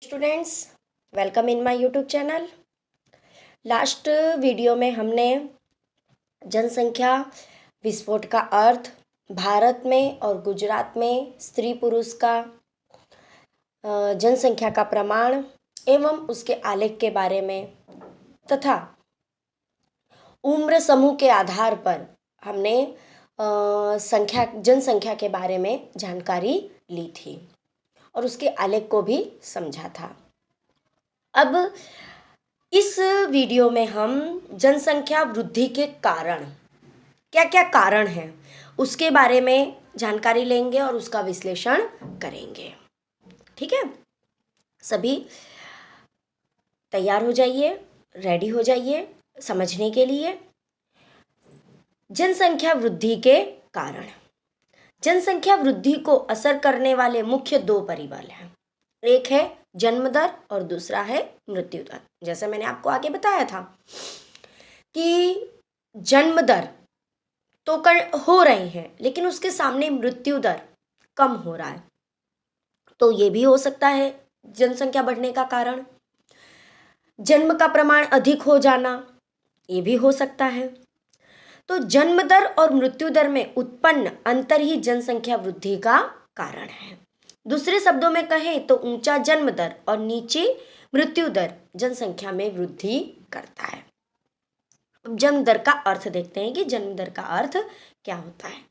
Students, welcome in my YouTube channel. Last video में हमने जनसंख्या विस्फोट का अर्थ, भारत में और गुजरात में स्त्री पुरुष का जनसंख्या का प्रमाण एवं उसके आलेख के बारे में तथा उम्र समूह के आधार पर हमने जनसंख्या के बारे में जानकारी ली थी और उसके आलेख को भी समझा था। अब इस वीडियो में हम जनसंख्या वृद्धि के कारण, क्या क्या कारण हैं, उसके बारे में जानकारी लेंगे और उसका विश्लेषण करेंगे। ठीक है, सभी तैयार हो जाइए, रेडी हो जाइए समझने के लिए। जनसंख्या वृद्धि के कारण। जनसंख्या वृद्धि को असर करने वाले मुख्य दो परिबल हैं। एक है जन्म दर और दूसरा है मृत्यु दर। जैसे मैंने आपको आगे बताया था कि जन्म दर तो हो रही है, लेकिन उसके सामने मृत्यु दर कम हो रहा है, तो ये भी हो सकता है जनसंख्या बढ़ने का कारण। जन्म का प्रमाण अधिक हो जाना, ये भी हो सकता है। तो जन्म दर और मृत्यु दर में उत्पन्न अंतर ही जनसंख्या वृद्धि का कारण है। दूसरे शब्दों में कहें तो ऊंचा जन्म दर और नीची मृत्यु दर जनसंख्या में वृद्धि करता है। अब जन्म दर का अर्थ देखते हैं कि जन्म दर का अर्थ क्या होता है।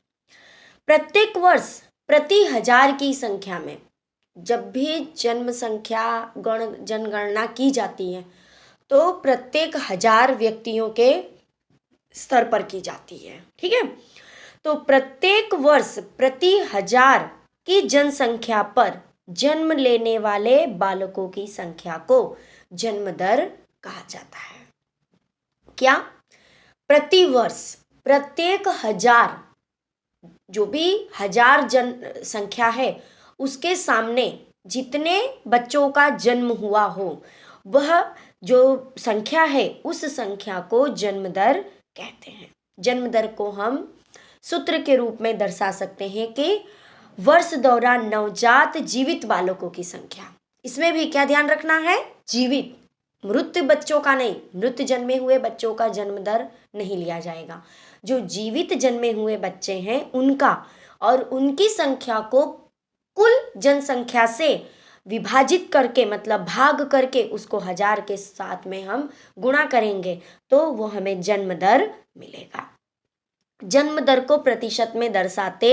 प्रत्येक वर्ष प्रति हजार की संख्या में जब भी जन्म संख्या जनगणना की जाती है तो प्रत्येक 1000 व्यक्तियों के स्तर पर की जाती है। ठीक है, तो प्रत्येक वर्ष प्रति 1000 की जनसंख्या पर जन्म लेने वाले बालकों की संख्या को जन्म दर कहा जाता है। क्या? प्रति वर्ष प्रत्येक 1000, जो भी 1000 जनसंख्या है उसके सामने जितने बच्चों का जन्म हुआ हो, वह जो संख्या है उस संख्या को जन्म दर कहते हैं। जन्म दर को हम सूत्र के रूप में दर्शा सकते हैं कि वर्ष दौरान नवजात जीवित बालकों की संख्या। इसमें भी क्या ध्यान रखना है? जीवित, मृत बच्चों का नहीं, मृत जन्मे हुए बच्चों का जन्म दर नहीं लिया जाएगा। जो जीवित जन्मे हुए बच्चे हैं उनका, और उनकी संख्या को कुल जनसंख्या से विभाजित करके, मतलब भाग करके उसको 1000 के साथ में हम गुणा करेंगे तो वो हमें जन्म दर मिलेगा। जन्म दर को प्रतिशत में दर्शाते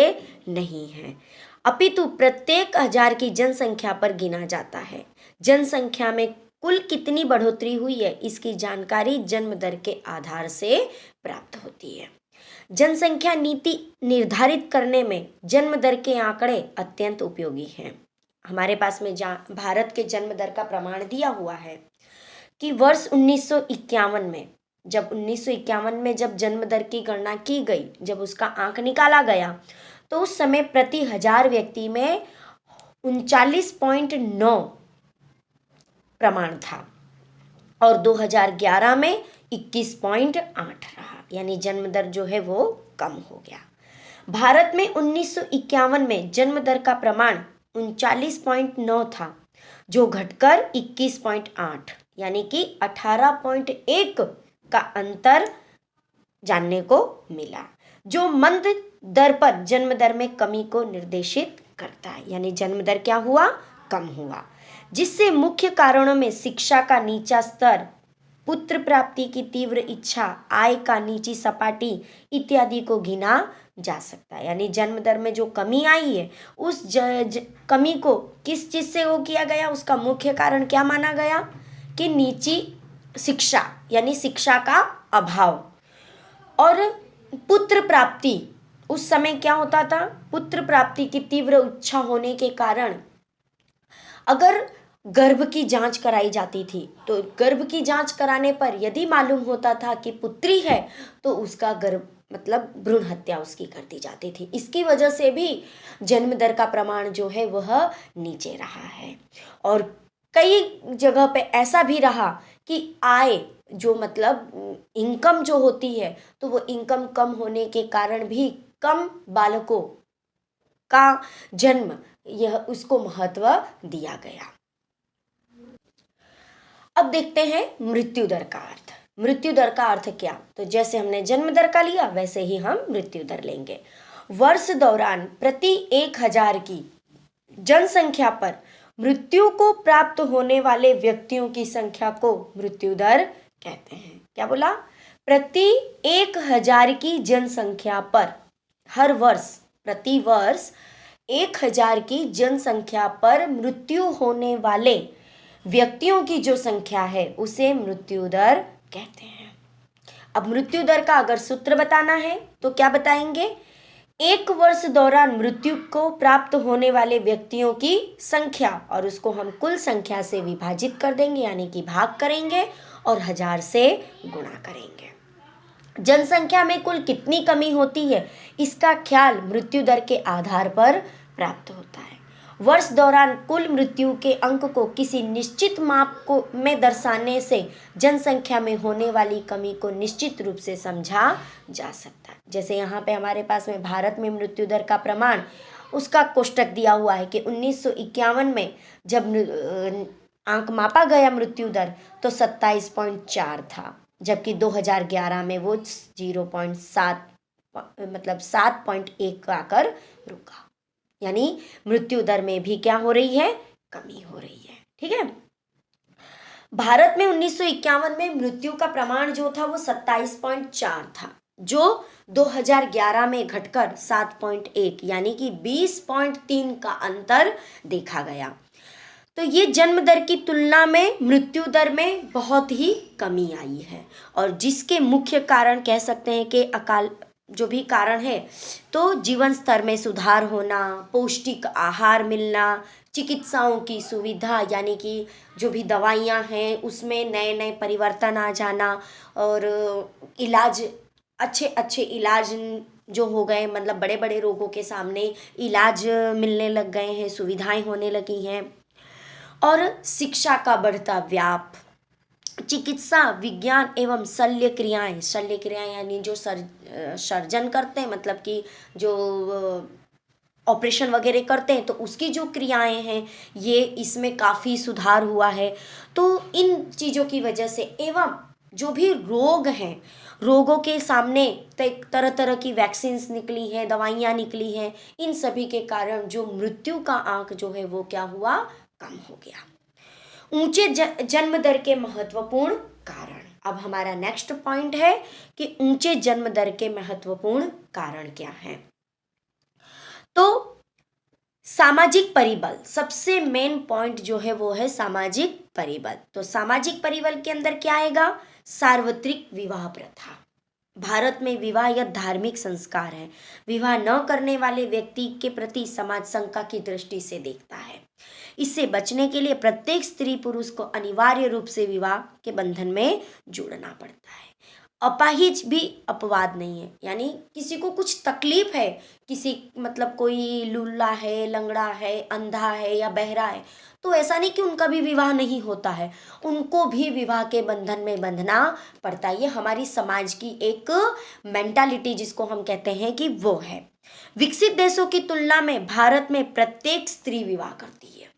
नहीं हैं, अपितु प्रत्येक 1000 की जनसंख्या पर गिना जाता है। जनसंख्या में कुल कितनी बढ़ोतरी हुई है इसकी जानकारी जन्म दर के आधार से प्राप्त होती है। जनसंख्या नीति निर्धारित करने में जन्म दर के आंकड़े अत्यंत उपयोगी हैं। हमारे पास में भारत के जन्म दर का प्रमाण दिया हुआ है कि वर्ष 1951 में, जब 1951 में जब जन्म दर की गणना की गई, जब उसका आंक निकाला गया, तो उस समय प्रति 1000 व्यक्ति में 39.9 प्रमाण था और 2011 में 21.8 रहा, यानी जन्म दर जो है वो कम हो गया। भारत में 1951 में जन्म दर का प्रमाण 39.9 था, जो घटकर 21.8 यानी कि 18.1 का अंतर जानने को मिला, जो मंद दर पर जन्म दर में कमी को निर्देशित करता है। यानी जन्म दर क्या हुआ? कम हुआ, जिससे मुख्य कारणों में शिक्षा का नीचा स्तर, पुत्र प्राप्ति की तीव्र इच्छा, आय का नीची सपाटी इत्यादि को गिना जा सकता है। यानी जन्म दर में जो कमी आई है उस कमी को किस चीज से वो किया गया, उसका मुख्य कारण क्या माना गया कि नीची शिक्षा, यानी शिक्षा का अभाव। और पुत्र प्राप्ति, उस समय क्या होता था? पुत्र प्राप्ति की तीव्र इच्छा होने के कारण अगर गर्भ की जांच कराई जाती थी तो गर्भ की जांच कराने पर यदि मालूम होता था कि पुत्री है तो उसका गर्भ, मतलब भ्रूण हत्या उसकी कर दी जाती थी। इसकी वजह से भी जन्म दर का प्रमाण जो है वह नीचे रहा है। और कई जगह पे ऐसा भी रहा कि आय जो, मतलब इनकम जो होती है, तो वो इनकम कम होने के कारण भी कम बालकों का जन्म, यह उसको महत्व दिया गया। अब देखते हैं मृत्यु दर का अर्थ। मृत्यु दर का अर्थ क्या? तो जैसे हमने जन्म दर का लिया वैसे ही हम मृत्यु दर लेंगे। वर्ष दौरान प्रति 1000 की जनसंख्या पर मृत्यु को प्राप्त होने वाले व्यक्तियों की संख्या को मृत्यु दर कहते हैं। क्या बोला? प्रति 1000 की जनसंख्या पर, हर वर्ष, प्रति वर्ष 1000 की जनसंख्या पर मृत्यु होने वाले व्यक्तियों की जो संख्या है उसे मृत्यु दर कहते हैं। अब मृत्यु दर का अगर सूत्र बताना है तो क्या बताएंगे? एक वर्ष दौरान मृत्यु को प्राप्त होने वाले व्यक्तियों की संख्या, और उसको हम कुल संख्या से विभाजित कर देंगे, यानी कि भाग करेंगे और 1000 से गुणा करेंगे। जनसंख्या में कुल कितनी कमी होती है इसका ख्याल मृत्यु दर के आधार पर प्राप्त होता है। वर्ष दौरान कुल मृत्यु के अंक को किसी निश्चित माप को में दर्शाने से जनसंख्या में होने वाली कमी को निश्चित रूप से समझा जा सकता है। जैसे यहाँ पे हमारे पास में भारत में मृत्यु दर का प्रमाण, उसका कोष्टक दिया हुआ है कि 1951 में जब आंक मापा गया मृत्यु दर तो 27.4 था, जबकि 2011 में वो 0.7 मतलब 7.1 आकर रुका। यानी मृत्यु दर में भी क्या हो रही है? कमी हो रही है। ठीक है। भारत में 1951 में मृत्यु का प्रमाण जो था वो 27.4 था, जो 2011 में घटकर 7.1 यानी कि 20.3 का अंतर देखा गया। तो ये जन्म दर की तुलना में मृत्यु दर में बहुत ही कमी आई है, और जिसके मुख्य कारण कह सकते हैं कि अकाल जो भी कारण है, तो जीवन स्तर में सुधार होना, पौष्टिक आहार मिलना, चिकित्साओं की सुविधा यानी कि जो भी दवाइयाँ हैं उसमें नए नए परिवर्तन आ जाना, और इलाज, अच्छे अच्छे इलाज जो हो गए, मतलब बड़े बड़े रोगों के सामने इलाज मिलने लग गए हैं, सुविधाएं होने लगी हैं, और शिक्षा का बढ़ता व्याप, चिकित्सा विज्ञान एवं शल्य क्रियाएं यानी जो सर्जन करते हैं, मतलब कि जो ऑपरेशन वगैरह करते हैं, तो उसकी जो क्रियाएं हैं ये इसमें काफ़ी सुधार हुआ है। तो इन चीज़ों की वजह से, एवं जो भी रोग हैं, रोगों के सामने तरह तरह की वैक्सीन्स निकली हैं, दवाइयाँ निकली हैं, इन सभी के कारण जो मृत्यु का आंक जो है वो क्या हुआ? कम हो गया। ऊंचे जन्म दर के महत्वपूर्ण कारण। अब हमारा नेक्स्ट पॉइंट है कि ऊंचे जन्म दर के महत्वपूर्ण कारण क्या हैं। तो सामाजिक परिबल, सबसे मेन पॉइंट जो है वो है सामाजिक परिबल। तो सामाजिक परिबल के अंदर क्या आएगा? सार्वत्रिक विवाह प्रथा। भारत में विवाह यह धार्मिक संस्कार है। विवाह न करने वाले व्यक्ति के प्रति समाज शंका की दृष्टि से देखता है। इससे बचने के लिए प्रत्येक स्त्री पुरुष को अनिवार्य रूप से विवाह के बंधन में जुड़ना पड़ता है। अपाहिज भी अपवाद नहीं है, यानी किसी को कुछ तकलीफ है, किसी मतलब कोई लूला है, लंगड़ा है, अंधा है या बहरा है, तो ऐसा नहीं कि उनका भी विवाह नहीं होता है, उनको भी विवाह के बंधन में बंधना पड़ता है। ये हमारी समाज की एक मेंटालिटी जिसको हम कहते हैं कि वो है। विकसित देशों की तुलना में भारत में प्रत्येक स्त्री विवाह करती है।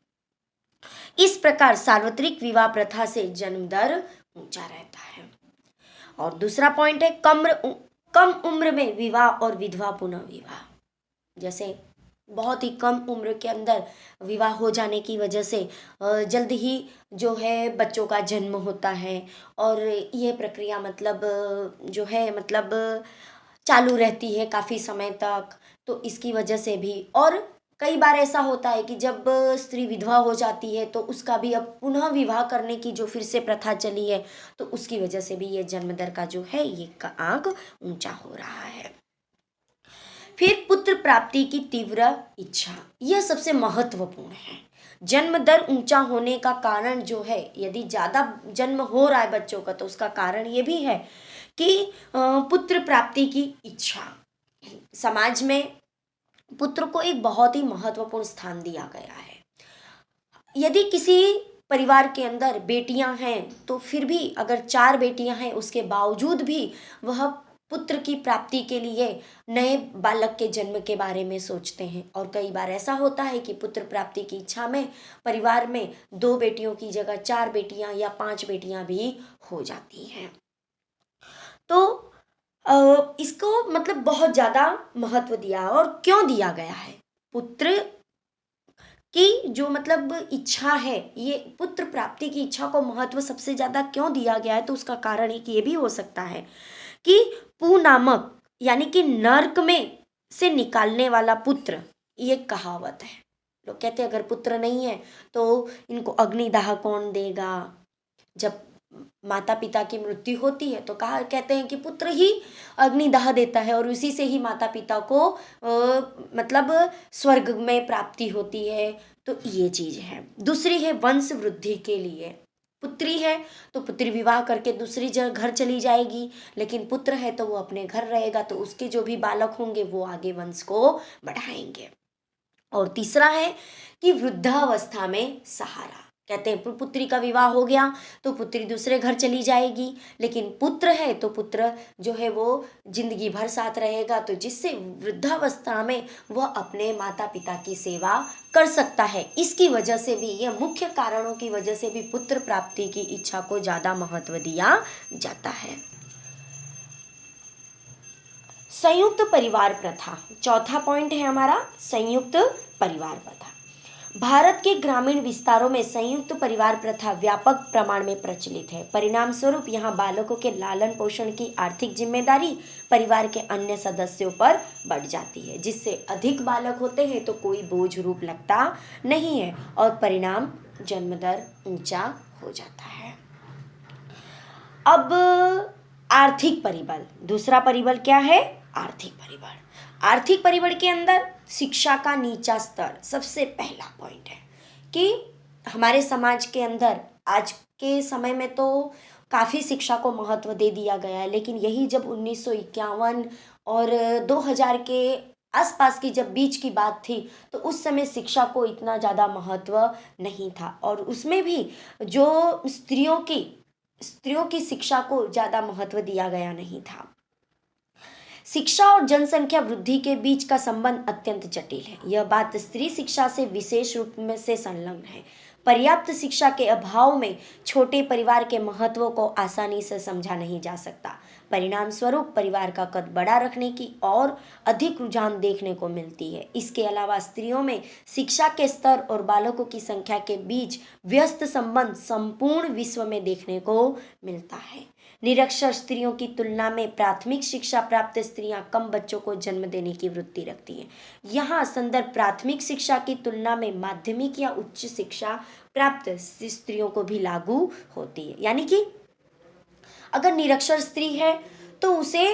इस प्रकार सार्वत्रिक विवाह प्रथा से जन्म दर ऊंचा रहता है। और दूसरा पॉइंट है कम उम्र में विवाह और विधवा पुनः विवाह। जैसे बहुत ही कम उम्र के अंदर विवाह हो जाने की वजह से जल्द ही जो है बच्चों का जन्म होता है, और ये प्रक्रिया मतलब जो है मतलब चालू रहती है काफ़ी समय तक। तो इसकी वजह से भी, और कई बार ऐसा होता है कि जब स्त्री विधवा हो जाती है तो उसका भी अब पुनः विवाह करने की जो फिर से प्रथा चली है, तो उसकी वजह से भी ये जन्म दर का जो है ये का आंक ऊंचा हो रहा है। फिर पुत्र प्राप्ति की तीव्र इच्छा, यह सबसे महत्वपूर्ण है। जन्म दर ऊंचा होने का कारण जो है, यदि ज़्यादा जन्म हो रहा है बच्चों का, तो उसका कारण ये भी है कि पुत्र प्राप्ति की इच्छा। समाज में पुत्र को एक बहुत ही महत्वपूर्ण स्थान दिया गया है। यदि किसी परिवार के अंदर बेटियां हैं तो फिर भी, अगर 4 बेटियां हैं उसके बावजूद भी वह पुत्र की प्राप्ति के लिए नए बालक के जन्म के बारे में सोचते हैं। और कई बार ऐसा होता है कि पुत्र प्राप्ति की इच्छा में परिवार में 2 बेटियों की जगह 4 बेटियां या 5 बेटियां भी हो जाती हैं। तो इसको मतलब बहुत ज़्यादा महत्व दिया है। और क्यों दिया गया है? पुत्र की जो मतलब इच्छा है, ये पुत्र प्राप्ति की इच्छा को महत्व सबसे ज़्यादा क्यों दिया गया है? तो उसका कारण एक ये भी हो सकता है कि पू नामक यानी कि नर्क में से निकालने वाला पुत्र, ये कहावत है। लोग कहते हैं अगर पुत्र नहीं है तो इनको अग्निदाह कौन देगा। जब माता पिता की मृत्यु होती है तो कहा कहते हैं कि पुत्र ही अग्निदाह देता है और उसी से ही माता पिता को मतलब स्वर्ग में प्राप्ति होती है। तो ये चीज है। दूसरी है वंश वृद्धि के लिए। पुत्री है तो पुत्री विवाह करके दूसरी जगह घर चली जाएगी, लेकिन पुत्र है तो वो अपने घर रहेगा, तो उसके जो भी बालक होंगे वो आगे वंश को बढ़ाएंगे। और तीसरा है कि वृद्धावस्था में सहारा। कहते हैं पुत्री का विवाह हो गया तो पुत्री दूसरे घर चली जाएगी, लेकिन पुत्र है तो पुत्र जो है वो जिंदगी भर साथ रहेगा, तो जिससे वृद्धावस्था में वह अपने माता पिता की सेवा कर सकता है। इसकी वजह से भी, यह मुख्य कारणों की वजह से भी पुत्र प्राप्ति की इच्छा को ज़्यादा महत्व दिया जाता है। संयुक्त परिवार प्रथा, चौथा पॉइंट है हमारा संयुक्त परिवार प्रथा। भारत के ग्रामीण विस्तारों में संयुक्त परिवार प्रथा व्यापक प्रमाण में प्रचलित है। परिणाम स्वरूप यहाँ बालकों के लालन पोषण की आर्थिक जिम्मेदारी परिवार के अन्य सदस्यों पर बढ़ जाती है, जिससे अधिक बालक होते हैं तो कोई बोझ रूप लगता नहीं है और परिणाम जन्म दर ऊंचा हो जाता है। अब आर्थिक परिबल, दूसरा परिबल क्या है? आर्थिक परिबल। आर्थिक परिबल के अंदर शिक्षा का नीचा स्तर सबसे पहला पॉइंट है कि हमारे समाज के अंदर आज के समय में तो काफ़ी शिक्षा को महत्व दे दिया गया है, लेकिन यही जब 1951 और 2000 के आसपास की जब बीच की बात थी तो उस समय शिक्षा को इतना ज़्यादा महत्व नहीं था, और उसमें भी जो स्त्रियों की शिक्षा को ज़्यादा महत्व दिया गया नहीं था। शिक्षा और जनसंख्या वृद्धि के बीच का संबंध अत्यंत जटिल है। यह बात स्त्री शिक्षा से विशेष रूप में से संलग्न है। पर्याप्त शिक्षा के अभाव में छोटे परिवार के महत्व को आसानी से समझा नहीं जा सकता। परिणाम स्वरूप परिवार का कद बड़ा रखने की और अधिक रुझान देखने को मिलती है। इसके अलावा स्त्रियों में शिक्षा के स्तर और बालकों की संख्या के बीच व्यस्त संबंध संपूर्ण विश्व में देखने को मिलता है। निरक्षर स्त्रियों की तुलना में प्राथमिक शिक्षा प्राप्त स्त्रियां कम बच्चों को जन्म देने की वृत्ति रखती हैं। यहाँ संदर्भ प्राथमिक शिक्षा की तुलना में माध्यमिक या उच्च शिक्षा प्राप्त स्त्रियों को भी लागू होती है। यानी कि अगर निरक्षर स्त्री है तो उसे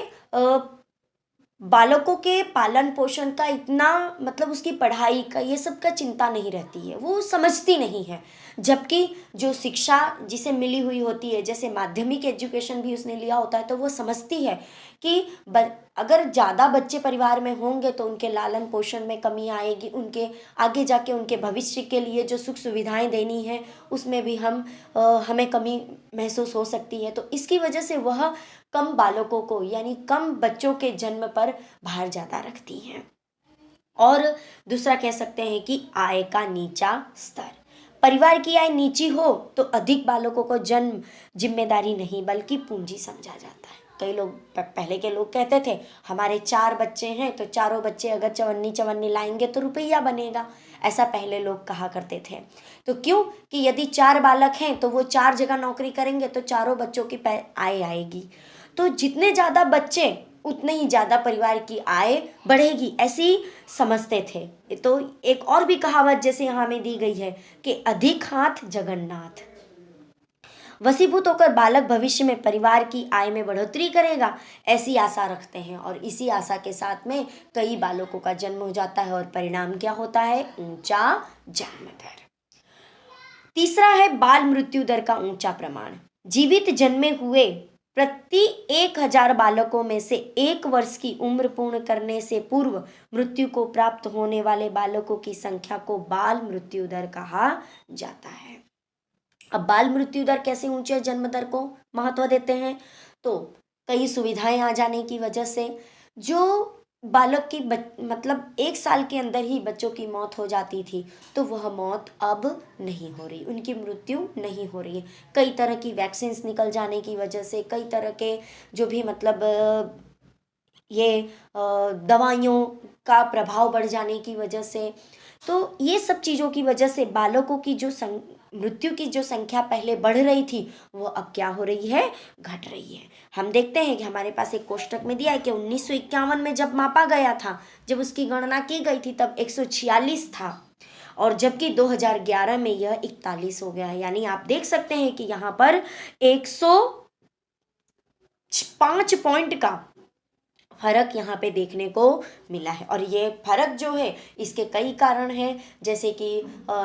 बालकों के पालन पोषण का इतना मतलब उसकी पढ़ाई का ये सब का चिंता नहीं रहती है, वो समझती नहीं है। जबकि जो शिक्षा जिसे मिली हुई होती है, जैसे माध्यमिक एजुकेशन भी उसने लिया होता है, तो वो समझती है कि अगर ज़्यादा बच्चे परिवार में होंगे तो उनके लालन पोषण में कमी आएगी, उनके आगे जाके उनके भविष्य के लिए जो सुख सुविधाएं देनी है उसमें भी हमें कमी महसूस हो सकती है। तो इसकी वजह से वह कम बालकों को यानी कम बच्चों के जन्म पर भार ज़्यादा रखती हैं। और दूसरा कह सकते हैं कि आय का नीचा स्तर। परिवार की आय नीची हो तो अधिक बालकों को जन्म जिम्मेदारी नहीं बल्कि पूंजी समझा जाता है। कई लोग पहले के लोग कहते थे हमारे 4 बच्चे हैं तो चारों बच्चे अगर चवन्नी लाएंगे तो रुपया बनेगा, ऐसा पहले लोग कहा करते थे। तो क्यों कि यदि 4 बालक हैं तो वो 4 जगह नौकरी करेंगे तो चारों बच्चों की आय आएगी। तो जितने ज़्यादा बच्चे उतने ही ज़्यादा परिवार की आय बढ़ेगी, ऐसी समझते थे। तो एक और भी कहावत जैसे यहाँ में दी गई है कि अधिक हाथ जगन्नाथ। वशीभूत होकर बालक भविष्य में परिवार की आय में बढ़ोतरी करेगा, ऐसी आशा रखते हैं, और इसी आशा के साथ में कई बालकों का जन्म हो जाता है और परिणाम क्या होता है? ऊंचा जन्म दर। तीसरा है बाल मृत्यु दर का ऊंचा प्रमाण। जीवित जन्मे हुए प्रति 1000 बालकों में से 1 वर्ष की उम्र पूर्ण करने से पूर्व मृत्यु को प्राप्त होने वाले बालकों की संख्या को बाल मृत्यु दर कहा जाता है। अब बाल मृत्यु दर कैसे ऊंचे जन्म दर को महत्व देते हैं? तो कई सुविधाएं आ जाने की वजह से जो बालक की मतलब 1 साल के अंदर ही बच्चों की मौत हो जाती थी, तो वह मौत अब नहीं हो रही, उनकी मृत्यु नहीं हो रही है। कई तरह की वैक्सीन्स निकल जाने की वजह से, कई तरह के जो भी मतलब ये दवाइयों का प्रभाव बढ़ जाने की वजह से, तो ये सब चीज़ों की वजह से बालकों की जो मृत्यु की जो संख्या पहले बढ़ रही थी, वो अब क्या हो रही है, घट रही है। हम देखते हैं कि हमारे पास एक कोष्टक में दिया है कि 1951 में जब मापा गया था, जब उसकी गणना की गई थी, तब 146 था, और जबकि 2011 में यह 41 हो गया है। यानी आप देख सकते हैं कि यहाँ पर 105 पॉइंट का फर्क यहाँ पे देखने को मिला है। और ये फर्क जो है, इसके कई कारण हैं, जैसे कि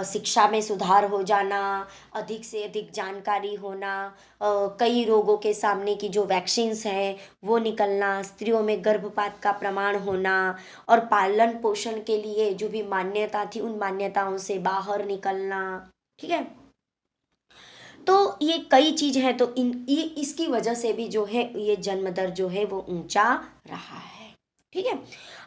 शिक्षा में सुधार हो जाना, अधिक से अधिक जानकारी होना, कई रोगों के सामने की जो वैक्सीन्स हैं वो निकलना, स्त्रियों में गर्भपात का प्रमाण होना, और पालन पोषण के लिए जो भी मान्यता थी उन मान्यताओं से बाहर निकलना। ठीक है, तो ये कई चीज है, तो ये इसकी वजह से भी जो है ये जन्म दर जो है वो ऊंचा रहा है। ठीक है,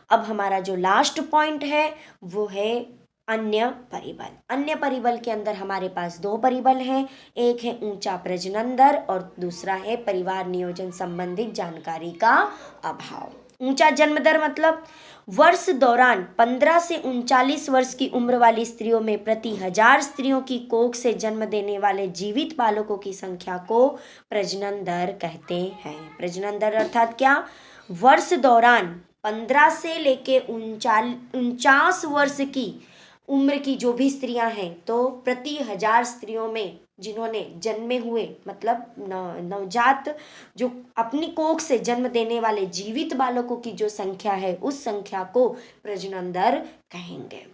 अब हमारा जो लास्ट पॉइंट है वो है अन्य परिबल। अन्य परिबल के अंदर हमारे पास 2 परिबल हैं, एक है ऊंचा प्रजनन दर और दूसरा है परिवार नियोजन संबंधित जानकारी का अभाव। ऊंचा जन्म दर मतलब वर्ष दौरान 15 से 39 वर्ष की उम्र वाली स्त्रियों में प्रति 1000 स्त्रियों की कोख से जन्म देने वाले जीवित बालकों की संख्या को प्रजनन दर कहते हैं। प्रजनन दर अर्थात क्या, वर्ष दौरान 15 से लेके 49 वर्ष की उम्र की जो भी स्त्रियां हैं, तो प्रति 1000 स्त्रियों में जिन्होंने जन्मे हुए मतलब नवजात जो अपनी कोख से जन्म देने वाले जीवित बालकों की जो संख्या है, उस संख्या को प्रजनन दर कहेंगे।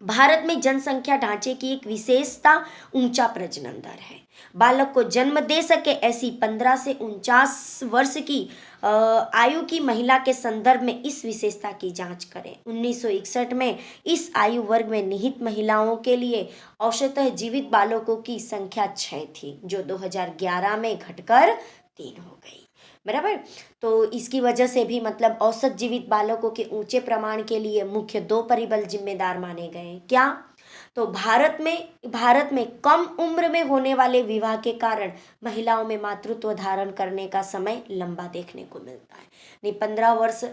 भारत में जनसंख्या ढांचे की एक विशेषता ऊंचा प्रजनन दर है। बालक को जन्म दे सके ऐसी 15 से 49 वर्ष की आयु की महिला के संदर्भ में इस विशेषता की जांच करें। 1961 में इस आयु वर्ग में निहित महिलाओं के लिए औसतः जीवित बालकों की संख्या 6 थी, जो 2011 में घटकर 3 हो गई। बराबर, तो इसकी वजह से भी मतलब औसत जीवित बालकों के ऊंचे प्रमाण के लिए मुख्य 2 परिबल जिम्मेदार माने गए। क्या, तो भारत में कम उम्र में होने वाले विवाह के कारण महिलाओं में मातृत्व धारण करने का समय लंबा देखने को मिलता है। नहीं, 15 वर्ष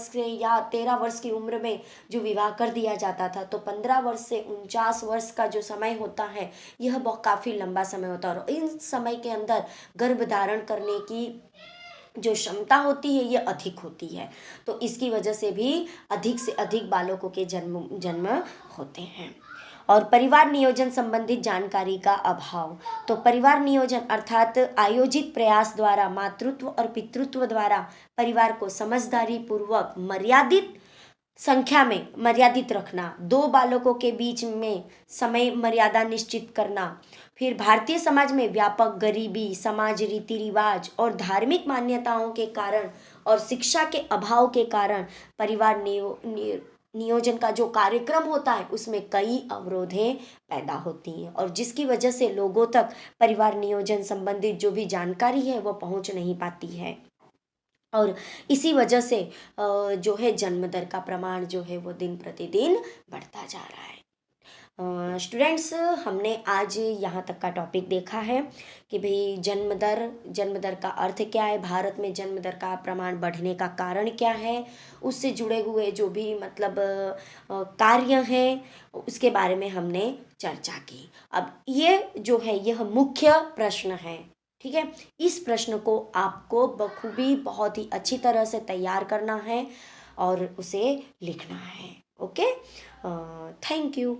से या 13 वर्ष की उम्र में जो विवाह कर दिया जाता था, तो 15 वर्ष से 49 वर्ष का जो समय होता है, यह बहुत काफ़ी लंबा समय होता है, और इन समय के अंदर गर्भ धारण करने की जो क्षमता होती है ये अधिक होती है, तो इसकी वजह से भी अधिक से अधिक बालकों के जन्म होते हैं। और परिवार नियोजन संबंधित जानकारी का अभाव, तो परिवार नियोजन अर्थात आयोजित प्रयास द्वारा मातृत्व और पितृत्व द्वारा परिवार को समझदारी पूर्वक मर्यादित संख्या में मर्यादित रखना, 2 बालकों के बीच में समय मर्यादा निश्चित करना, फिर भारतीय समाज में व्यापक गरीबी, समाज रीति रिवाज और धार्मिक मान्यताओं के कारण और शिक्षा के अभाव के कारण परिवार नियोजन का जो कार्यक्रम होता है उसमें कई अवरोधें पैदा होती हैं, और जिसकी वजह से लोगों तक परिवार नियोजन संबंधित जो भी जानकारी है वो पहुंच नहीं पाती है, और इसी वजह से जो है जन्म दर का प्रमाण जो है वो दिन प्रतिदिन बढ़ता जा रहा है। स्टूडेंट्स, हमने आज यहाँ तक का टॉपिक देखा है कि भाई जन्म दर का अर्थ क्या है, भारत में जन्म दर का प्रमाण बढ़ने का कारण क्या है, उससे जुड़े हुए जो भी मतलब कार्य हैं उसके बारे में हमने चर्चा की। अब ये जो है यह मुख्य प्रश्न है, ठीक है, इस प्रश्न को आपको बखूबी बहुत ही अच्छी तरह से तैयार करना है और उसे लिखना है। Okay, thank you.